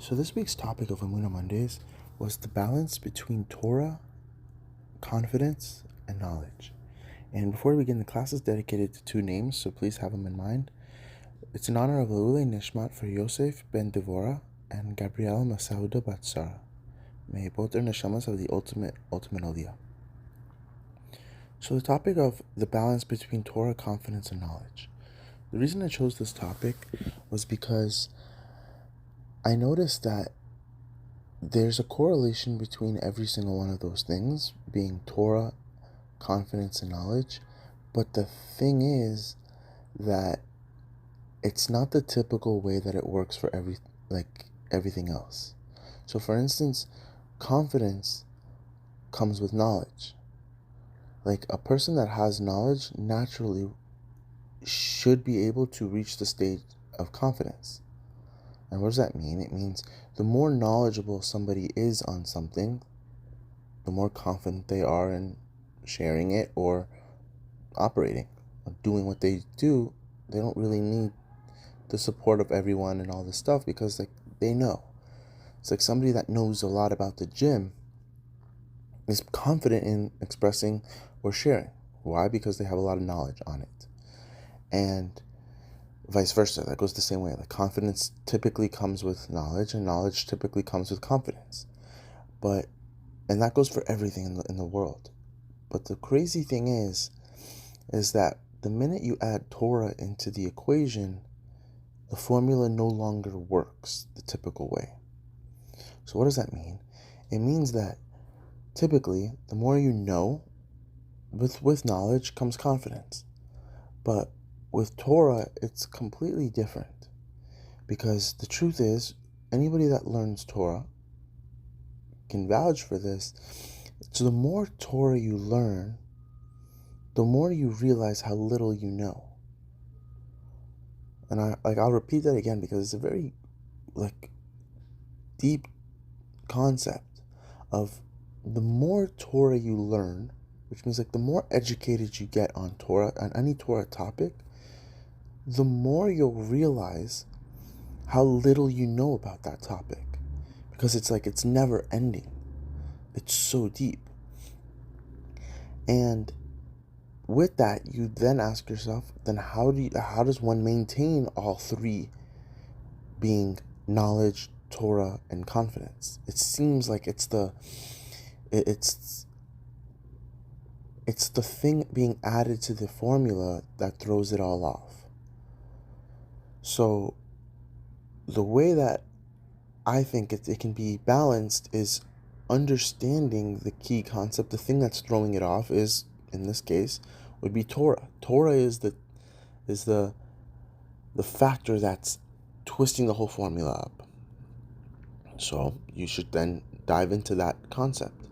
So this week's topic of Amuna Mondays was the balance between Torah, confidence, and knowledge. And before we begin, the class is dedicated to two names, so please have them in mind. It's in honor of Leule Nishmat for Yosef ben Devora and Gabrielle Masauda Batsara. May both their neshamas have the ultimate aliyah. So the topic of the balance between Torah, confidence, and knowledge. The reason I chose this topic was because I noticed that there's a correlation between every single one of those things, being Torah, confidence, and knowledge. But the thing is that it's not the typical way that it works for everything else. So for instance, confidence comes with knowledge. Like a person that has knowledge naturally should be able to reach the stage of confidence. And what does that mean? It means the more knowledgeable somebody is on something, the more confident they are in sharing it or operating, or doing what they do. They don't really need the support of everyone and all this stuff because they know. It's like somebody that knows a lot about the gym is confident in expressing or sharing. Why? Because they have a lot of knowledge on it. And vice versa. That goes the same way. Like confidence typically comes with knowledge, and knowledge typically comes with confidence. And that goes for everything in the world. But the crazy thing is that the minute you add Torah into the equation, the formula no longer works the typical way. So what does that mean? It means that typically, the more you know, with knowledge comes confidence. But with Torah, it's completely different. Because the truth is, anybody that learns Torah can vouch for this. So the more Torah you learn, the more you realize how little you know. And I'll repeat that again because it's a very deep concept of the more Torah you learn, which means the more educated you get on Torah, on any Torah topic, the more you'll realize how little you know about that topic. Because it's never ending. It's so deep. And with that, you then ask yourself, then how does one maintain all three, being knowledge, Torah, and confidence? It seems like it's the thing being added to the formula that throws it all off. So the way that I think it can be balanced is understanding the key concept. The thing that's throwing it off is, in this case, would be Torah. Torah is the factor that's twisting the whole formula up. So you should then dive into that concept.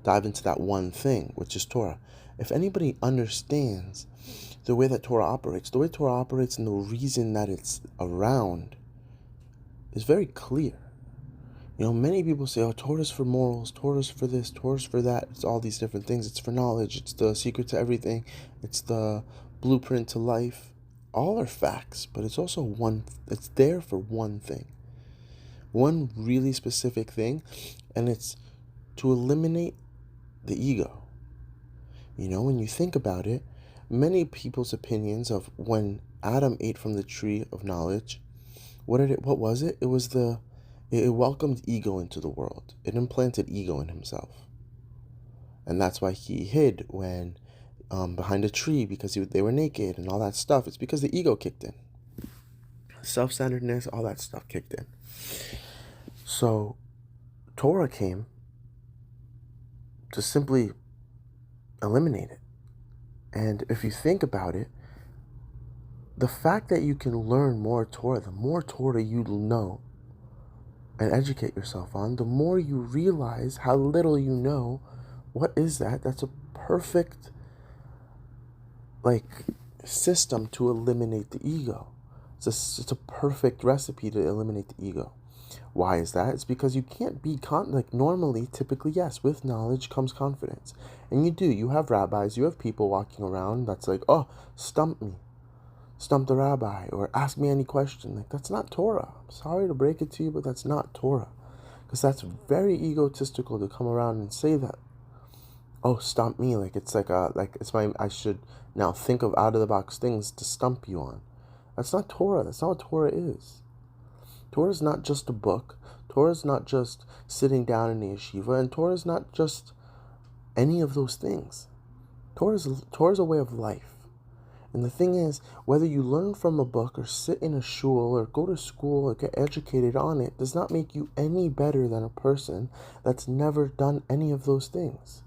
Dive into that one thing, which is Torah. If anybody understands the way that Torah operates, and the reason that it's around is very clear. Many people say, oh, Torah's for morals, Torah's for this, Torah's for that. It's all these different things. It's for knowledge. It's the secret to everything. It's the blueprint to life. All are facts, but it's also it's there for one thing. One really specific thing, and it's to eliminate the ego. When you think about it, many people's opinions of when Adam ate from the tree of knowledge, what was it? It welcomed ego into the world. It implanted ego in himself. And that's why he hid when behind a tree, because they were naked and all that stuff. It's because the ego kicked in. Self-centeredness, all that stuff kicked in. So Torah came to simply eliminate it. And if you think about it, the fact that you can learn more Torah, the more Torah you know and educate yourself on, the more you realize how little you know. What is that? That's a perfect system to eliminate the ego. It's a perfect recipe to eliminate the ego. Why is that? It's because you can't be normally, typically, yes, with knowledge comes confidence. And you have rabbis, you have people walking around that's like, oh, stump me. stump the rabbi, or ask me any question. Like, that's not Torah. I'm sorry to break it to you, but that's not Torah. Because that's very egotistical to come around and say that. Oh, stump me, like it's I should now think of out of the box things to stump you on. That's not Torah. That's not what Torah is. Torah is not just a book. Torah is not just sitting down in the yeshiva, and Torah is not just any of those things. Torah is a way of life. And the thing is, whether you learn from a book or sit in a shul or go to school or get educated on it does not make you any better than a person that's never done any of those things.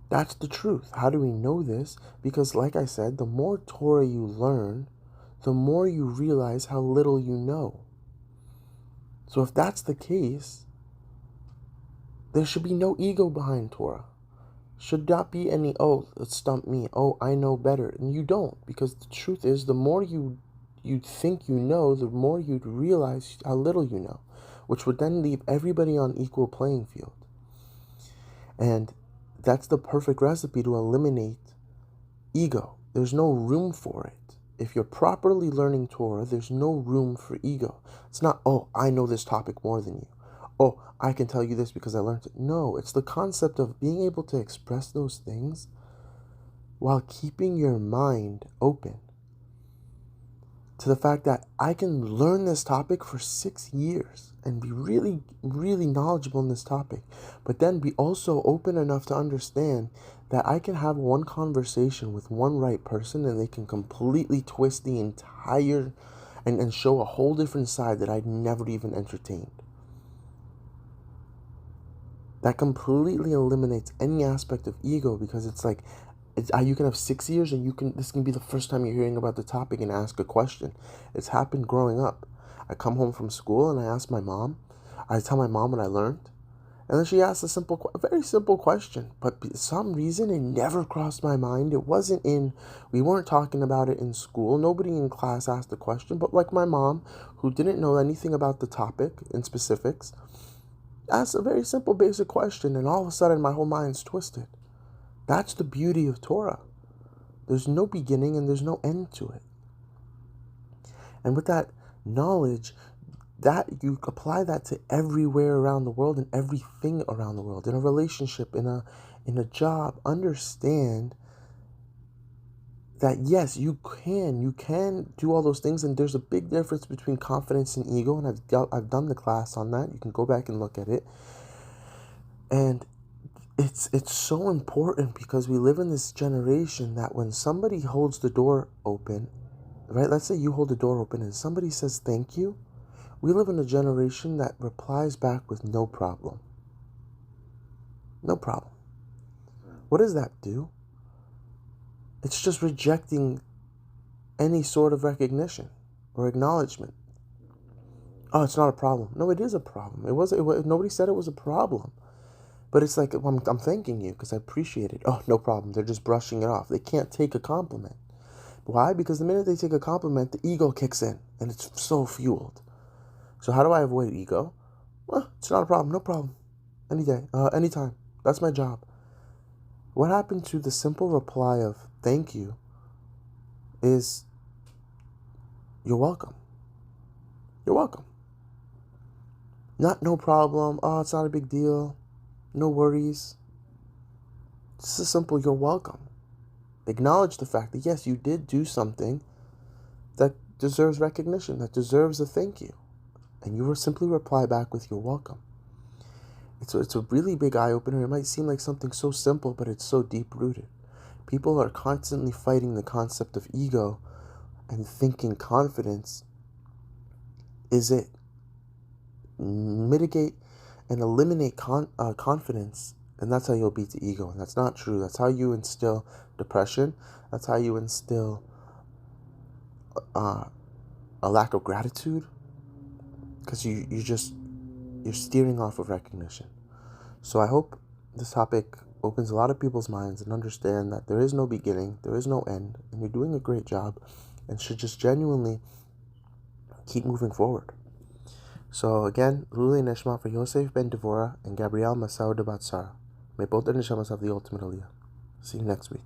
That's the truth. How do we know this? Because like I said, the more Torah you learn, the more you realize how little you know. So if that's the case, there should be no ego behind Torah. Should not be any, oh, stump me, oh, I know better. And you don't, because the truth is, the more you think you know, the more you'd realize how little you know, which would then leave everybody on equal playing field. And that's the perfect recipe to eliminate ego. There's no room for it. If you're properly learning Torah, there's no room for ego. It's not, oh, I know this topic more than you. Oh, I can tell you this because I learned it. No, it's the concept of being able to express those things while keeping your mind open to the fact that I can learn this topic for 6 years and be really, really knowledgeable in this topic, but then be also open enough to understand that I can have one conversation with one right person and they can completely twist the entire and show a whole different side that I'd never even entertained. That completely eliminates any aspect of ego, because it's like, you can have 6 years and this can be the first time you're hearing about the topic and ask a question. It's happened growing up. I come home from school and I ask my mom. I tell my mom what I learned. And then she asks a very simple question. But for some reason, it never crossed my mind. We weren't talking about it in school. Nobody in class asked the question. But like my mom, who didn't know anything about the topic in specifics, asked a very simple, basic question, and all of a sudden my whole mind's twisted. That's the beauty of Torah. There's no beginning and there's no end to it. And with that knowledge, that you apply that to everywhere around the world and everything around the world. In a relationship, in a job, understand that yes, you can do all those things, and there's a big difference between confidence and ego, and I've done the class on that. You can go back and look at it. And it's so important, because we live in this generation that when somebody holds the door open, right? Let's say you hold the door open and somebody says thank you. We live in a generation that replies back with no problem. No problem. What does that do? It's just rejecting any sort of recognition or acknowledgement. Oh, it's not a problem. No, it is a problem. Nobody said it was a problem. But it's like, I'm thanking you because I appreciate it. Oh, no problem. They're just brushing it off. They can't take a compliment. Why? Because the minute they take a compliment, the ego kicks in, and it's so fueled. So how do I avoid ego? Well, it's not a problem. No problem. Any day. Anytime. That's my job. What happened to the simple reply of thank you is, you're welcome. You're welcome. Not no problem. Oh, it's not a big deal. No worries. It's a simple, you're welcome. Acknowledge the fact that yes, you did do something that deserves recognition, that deserves a thank you. And you will simply reply back with you're welcome. It's a really big eye-opener. It might seem like something so simple, but it's so deep-rooted. People are constantly fighting the concept of ego and thinking confidence is it. Mitigate and eliminate confidence, and that's how you'll beat the ego. And that's not true. That's how you instill depression. That's how you instill a lack of gratitude, because you're steering off of recognition. So I hope this topic opens a lot of people's minds and understand that there is no beginning, there is no end, and you're doing a great job and should just genuinely keep moving forward. So again, Lulei Neshma for Yosef Ben Devorah and Gabrielle Masao de Batsara. May both their neshamas have the ultimate aliyah. See you next week.